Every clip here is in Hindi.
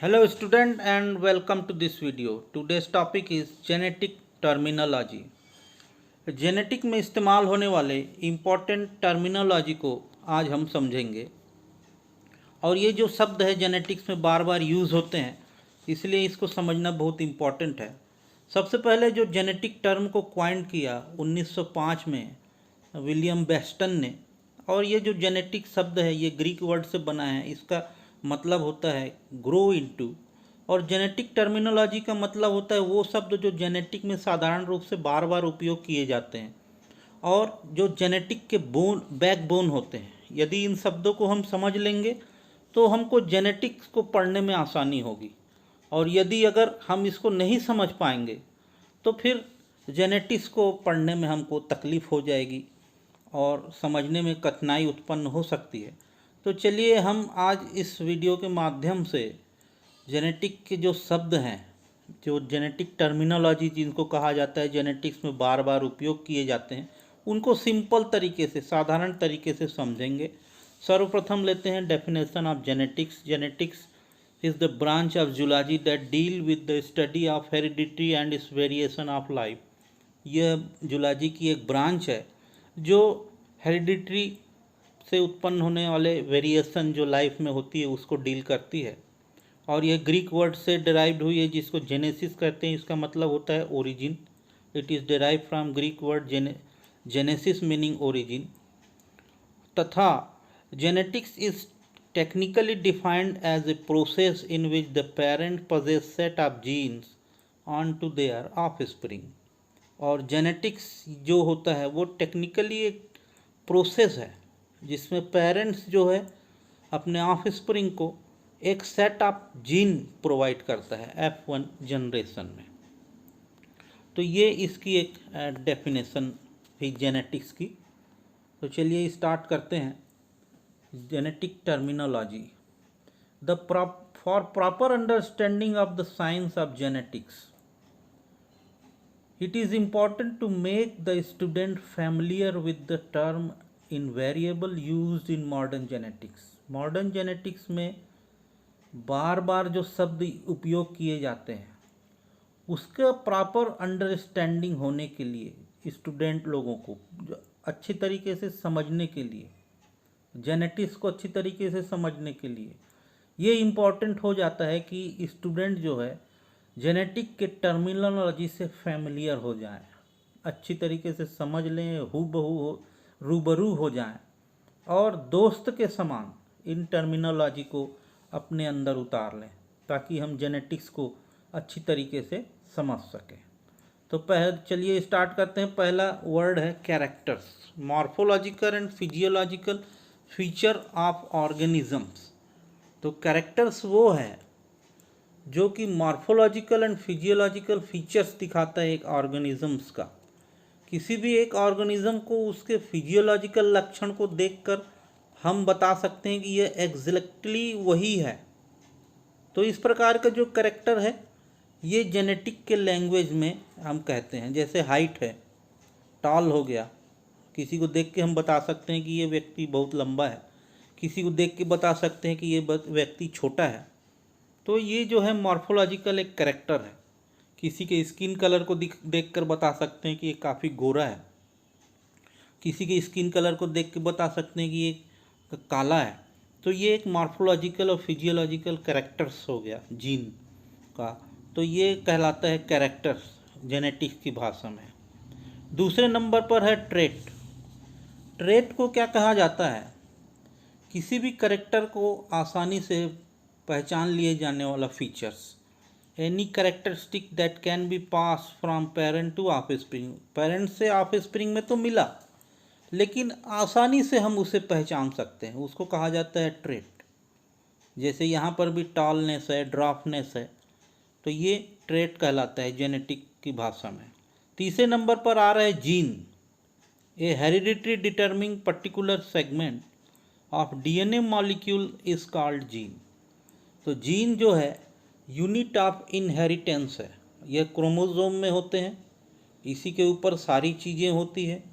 Hello student and welcome to this video. Today's topic is genetic terminology. Genetic में इस्तेमाल होने वाले इम्पोर्टेंट टर्मिनोलॉजी को आज हम समझेंगे। और ये जो शब्द है जेनेटिक्स में बार बार यूज़ होते हैं, इसलिए इसको समझना बहुत इम्पॉर्टेंट है। सबसे पहले जो जेनेटिक टर्म को क्वाइन किया 1905 में विलियम बेस्टन ने। और ये जो जेनेटिक शब्द है ये ग्रीक वर्ड से बना है, इसका मतलब होता है ग्रो इनटू। और जेनेटिक टर्मिनोलॉजी का मतलब होता है वो शब्द जो जेनेटिक में साधारण रूप से बार बार उपयोग किए जाते हैं और जो जेनेटिक के बैकबोन होते हैं। यदि इन शब्दों को हम समझ लेंगे तो हमको जेनेटिक्स को पढ़ने में आसानी होगी, और यदि अगर हम इसको नहीं समझ पाएंगे तो फिर जेनेटिक्स को पढ़ने में हमको तकलीफ़ हो जाएगी और समझने में कठिनाई उत्पन्न हो सकती है। तो चलिए हम आज इस वीडियो के माध्यम से जेनेटिक के जो शब्द हैं, जो जेनेटिक टर्मिनोलॉजी जिनको कहा जाता है, जेनेटिक्स में बार बार उपयोग किए जाते हैं, उनको सिंपल तरीके से, साधारण तरीके से समझेंगे। सर्वप्रथम लेते हैं definition of genetics. Genetics is the branch of zoology that deal with the study of heredity and it's variation of life. यह जूलॉजी की एक ब्रांच है जो हेरिडिटरी से उत्पन्न होने वाले वेरिएशन जो लाइफ में होती है उसको डील करती है। और यह ग्रीक वर्ड से डिराइव्ड हुई है जिसको जेनेसिस कहते हैं। इसका मतलब होता है origin. It is derive from Greek word genesis meaning origin. तथा genetics is technically defined as a process in which the parent possess set of genes on to their offspring. और जेनेटिक्स जो होता है वो टेक्निकली एक प्रोसेस है जिसमें पेरेंट्स जो है अपने ऑफस्प्रिंग को एक सेट ऑफ जीन प्रोवाइड करता है F1 जनरेशन में। तो ये इसकी एक डेफिनेशन है जेनेटिक्स की। तो चलिए स्टार्ट करते हैं। Genetic terminology. For proper understanding of the science of genetics, it is important to make the student familiar with the term invariable used in modern genetics. Modern genetics में बार बार जो शब्द उपयोग किए जाते हैं उसका प्रॉपर अंडरस्टैंडिंग होने के लिए, स्टूडेंट लोगों को जो अच्छी तरीके से समझने के लिए, जेनेटिक्स को अच्छी तरीके से समझने के लिए ये इम्पॉर्टेंट हो जाता है कि स्टूडेंट जो है जेनेटिक के टर्मिनोलॉजी से फैमिलियर हो जाएं, अच्छी तरीके से समझ लें, रूबरू हो जाएं और दोस्त के समान इन टर्मिनोलॉजी को अपने अंदर उतार लें ताकि हम जेनेटिक्स को अच्छी तरीके से समझ सकें। तो चलिए स्टार्ट करते हैं। पहला वर्ड है characters. Morphological and physiological feature of organisms. तो कैरेक्टर्स वो है जो कि मॉर्फोलॉजिकल एंड फिजियोलॉजिकल फीचर्स दिखाता है एक ऑर्गेनिजम्स का। किसी भी एक ऑर्गेनिज्म को उसके फिजियोलॉजिकल लक्षण को देखकर हम बता सकते हैं कि यह एग्जैक्टली वही है। तो इस प्रकार का जो कैरेक्टर है ये जेनेटिक के लैंग्वेज में हम कहते हैं। जैसे हाइट है, टॉल हो गया, किसी को देख के हम बता सकते हैं कि ये व्यक्ति बहुत लंबा है, किसी को देख के बता सकते हैं कि ये व्यक्ति छोटा है। तो ये जो है मॉर्फोलॉजिकल एक कैरेक्टर है। किसी के स्किन कलर को देख कर बता सकते हैं कि ये काफ़ी गोरा है, किसी के स्किन कलर को देख के बता सकते हैं कि ये काला है। तो ये एक मॉर्फोलॉजिकल और फिजियोलॉजिकल कैरेक्टर्स हो गया जीन का। तो ये कहलाता है कैरेक्टर्स जेनेटिक्स की भाषा में। दूसरे नंबर पर है ट्रेट। ट्रेट को क्या कहा जाता है? किसी भी कैरेक्टर को आसानी से पहचान लिए जाने वाला features. Any characteristic that can be pass from parent to offspring. Parent से ऑफस्प्रिंग में तो मिला लेकिन आसानी से हम उसे पहचान सकते हैं, उसको कहा जाता है ट्रेट। जैसे यहाँ पर भी टॉलनेस है, ड्राफ्टनेस है, तो ये ट्रेट कहलाता है जेनेटिक की भाषा में। तीसरे नंबर पर आ रहा है gene. A hereditary डिटर्मिंग particular segment of DNA molecule is called gene. तो जीन जो है यूनिट ऑफ इनहेरिटेंस है। यह क्रोमोसोम में होते हैं, इसी के ऊपर सारी चीज़ें होती है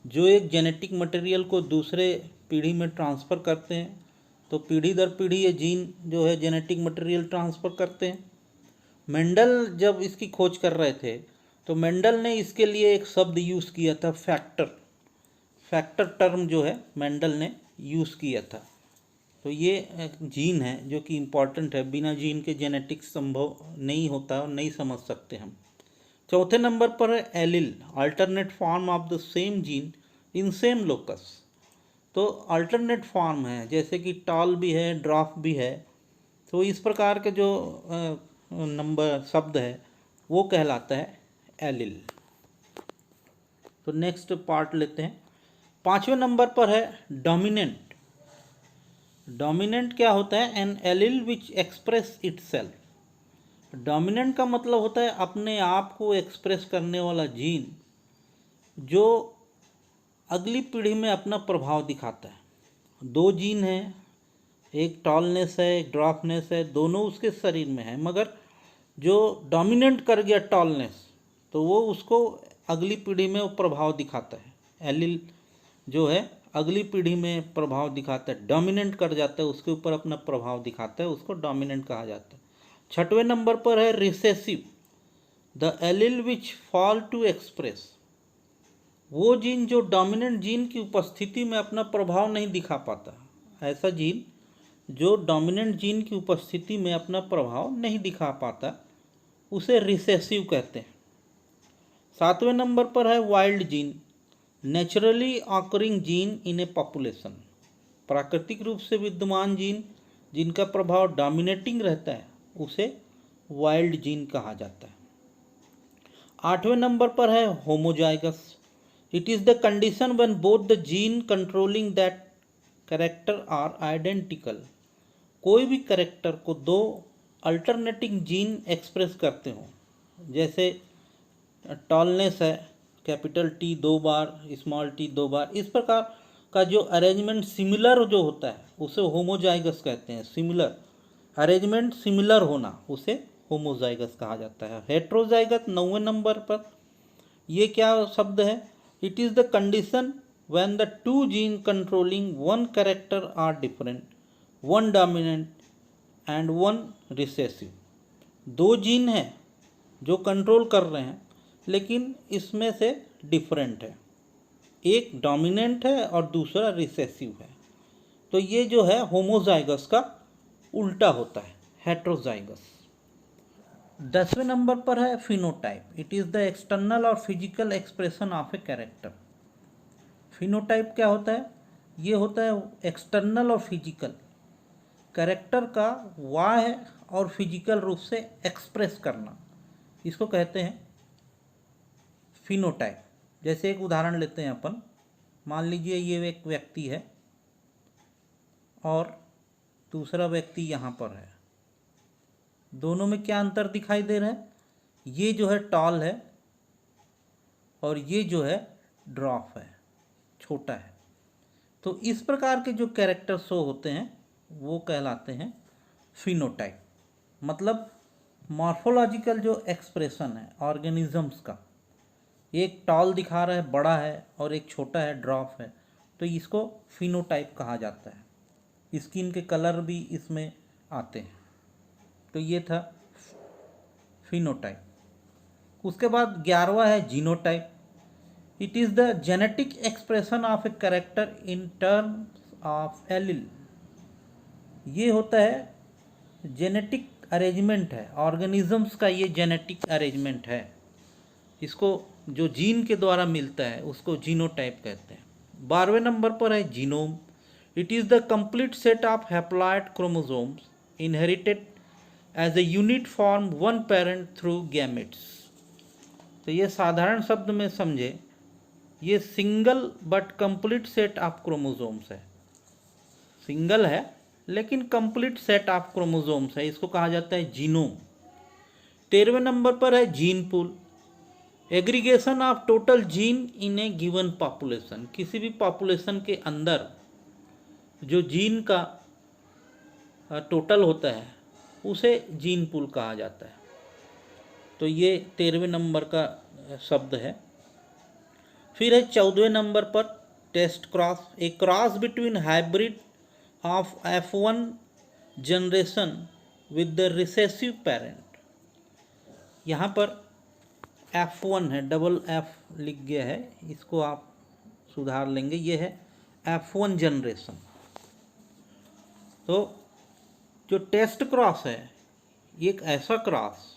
जो एक जेनेटिक मटेरियल को दूसरे पीढ़ी में ट्रांसफ़र करते हैं। तो पीढ़ी दर पीढ़ी ये जीन जो है जेनेटिक मटेरियल ट्रांसफ़र करते हैं। मेंडल जब इसकी खोज कर रहे थे तो मेंडल ने इसके लिए एक शब्द यूज़ किया था, फैक्टर टर्म जो है मेंडल ने यूज़ किया था। तो ये जीन है जो कि इम्पॉर्टेंट है, बिना जीन के जेनेटिक्स संभव नहीं होता और नहीं समझ सकते हम। चौथे नंबर पर है allele, alternate form of the same gene in same locus. तो अल्टरनेट फॉर्म है, जैसे कि टॉल भी है, ड्रॉफ भी है। तो इस प्रकार के जो नंबर शब्द है वो कहलाता है एलिल। तो नेक्स्ट पार्ट लेते हैं। 5वें नंबर पर है डोमिनेंट। डोमिनेंट क्या होता है? An allele which express itself. Dominant का मतलब होता है अपने आप को एक्सप्रेस करने वाला जीन जो अगली पीढ़ी में अपना प्रभाव दिखाता है। 2 जीन हैं, एक टॉलनेस है, एक ड्रॉपनेस है, दोनों उसके शरीर में है, मगर जो डोमिनेंट कर गया टॉलनेस तो वो उसको अगली पीढ़ी में वो प्रभाव दिखाता है। एलिल जो है अगली पीढ़ी में प्रभाव दिखाता है, डोमिनेंट कर जाता है, उसके ऊपर अपना प्रभाव दिखाता है, उसको डोमिनेंट कहा जाता है। 6वें नंबर पर है recessive, the allele which fall to express. वो जीन जो डोमिनेंट जीन की उपस्थिति में अपना प्रभाव नहीं दिखा पाता, ऐसा जीन जो डोमिनेंट जीन की उपस्थिति में अपना प्रभाव नहीं दिखा पाता उसे रिसेसिव कहते हैं। 7वें नंबर पर है wild gene, naturally occurring gene in A population. प्राकृतिक रूप से विद्यमान जीन जिनका प्रभाव डोमिनेटिंग रहता है उसे वाइल्ड जीन कहा जाता है। 8वें नंबर पर है homozygous. It is the condition when both the gene controlling that character are identical. कोई भी कैरेक्टर को 2 अल्टरनेटिंग जीन एक्सप्रेस करते हों, जैसे टॉलनेस है, कैपिटल टी 2 बार, स्मॉल टी 2 बार, इस प्रकार का जो अरेंजमेंट सिमिलर जो होता है उसे होमोजाइगस कहते हैं। सिमिलर अरेंजमेंट, सिमिलर होना, उसे होमोजाइगस कहा जाता है। हेट्रोजाइगस 9वें नंबर पर, ये क्या शब्द है? It is the condition when the 2 gene controlling one character are different, one dominant and one recessive. 2 gene हैं जो कंट्रोल कर रहे हैं लेकिन इसमें से डिफरेंट है, एक डोमिनेंट है और दूसरा रिसेसिव है। तो ये जो है होमोजाइगस का उल्टा होता है, हेट्रोजाइगस। 10वें नंबर पर है phenotype. It is the external और physical expression of a character. Phenotype क्या होता है? ये होता है एक्सटर्नल और फिजिकल, कैरेक्टर का बाह्य और फिजिकल रूप से एक्सप्रेस करना, इसको कहते हैं फिनोटाइप। जैसे एक उदाहरण लेते हैं अपन, मान लीजिए ये एक व्यक्ति है और दूसरा व्यक्ति यहाँ पर है, दोनों में क्या अंतर दिखाई दे रहा है? ये जो है टॉल है और ये जो है ड्रॉप है, छोटा है। तो इस प्रकार के जो कैरेक्टर शो होते हैं वो कहलाते हैं फिनोटाइप। मतलब मॉर्फोलॉजिकल जो एक्सप्रेशन है ऑर्गेनिजम्स का, एक टॉल दिखा रहा है, बड़ा है, और एक छोटा है, ड्रॉप है, तो इसको फिनोटाइप कहा जाता है। स्किन के कलर भी इसमें आते हैं। तो ये था फिनोटाइप। उसके बाद 11वां है genotype. It is the genetic expression of a character in terms of allele. ये होता है जेनेटिक अरेंजमेंट है, ऑर्गेनिजम्स का ये जेनेटिक अरेंजमेंट है, इसको जो जीन के द्वारा मिलता है उसको जीनोटाइप कहते हैं। 12वें नंबर पर है genome. It is the complete set of haploid chromosomes inherited as a unit form one parent through gametes. तो ये साधारण शब्द में समझे, ये single but complete set of chromosomes है। सिंगल है लेकिन कंप्लीट सेट ऑफ क्रोमोसोम्स है, इसको कहा जाता है जीनोम। 13वें नंबर पर है gene pool. Aggregation of total gene in A given population. किसी भी पॉपुलेशन के अंदर जो जीन का टोटल होता है उसे जीन पूल कहा जाता है। तो ये 13वें नंबर का शब्द है। फिर है 14वें नंबर पर test cross. A cross between hybrid of F1 generation with the recessive parent. यहाँ पर F1 है, डबल F लिख गया है, इसको आप सुधार लेंगे, ये है F1 जनरेशन। तो जो टेस्ट क्रॉस है, एक ऐसा क्रॉस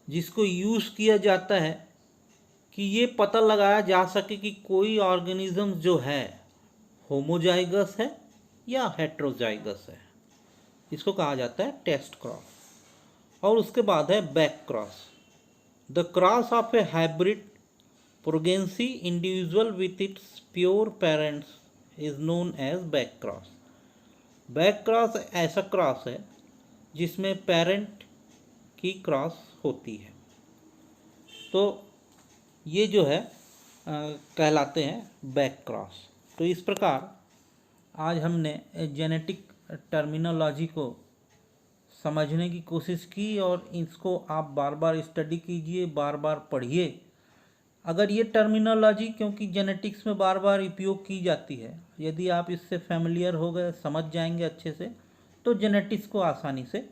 जिसको यूज़ किया जाता है कि ये पता लगाया जा सके कि कोई ऑर्गेनिज्म जो है होमोजाइगस है या हेट्रोजाइगस है, इसको कहा जाता है टेस्ट क्रॉस। और उसके बाद है back cross. The cross of a hybrid progeny individual with its pure parents is known as back cross. Back cross ऐसा क्रॉस है जिसमें पेरेंट की क्रॉस होती है। तो ये जो है कहलाते हैं बैक क्रॉस। तो इस प्रकार आज हमने जेनेटिक टर्मिनोलॉजी को समझने की कोशिश की और इसको आप बार बार स्टडी कीजिए, बार बार पढ़िए। अगर ये टर्मिनोलॉजी, क्योंकि जेनेटिक्स में बार बार उपयोग की जाती है, यदि आप इससे फैमिलियर हो गए, समझ जाएंगे अच्छे से, तो जेनेटिक्स को आसानी से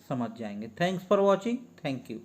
समझ जाएंगे। Thanks for watching. Thank you.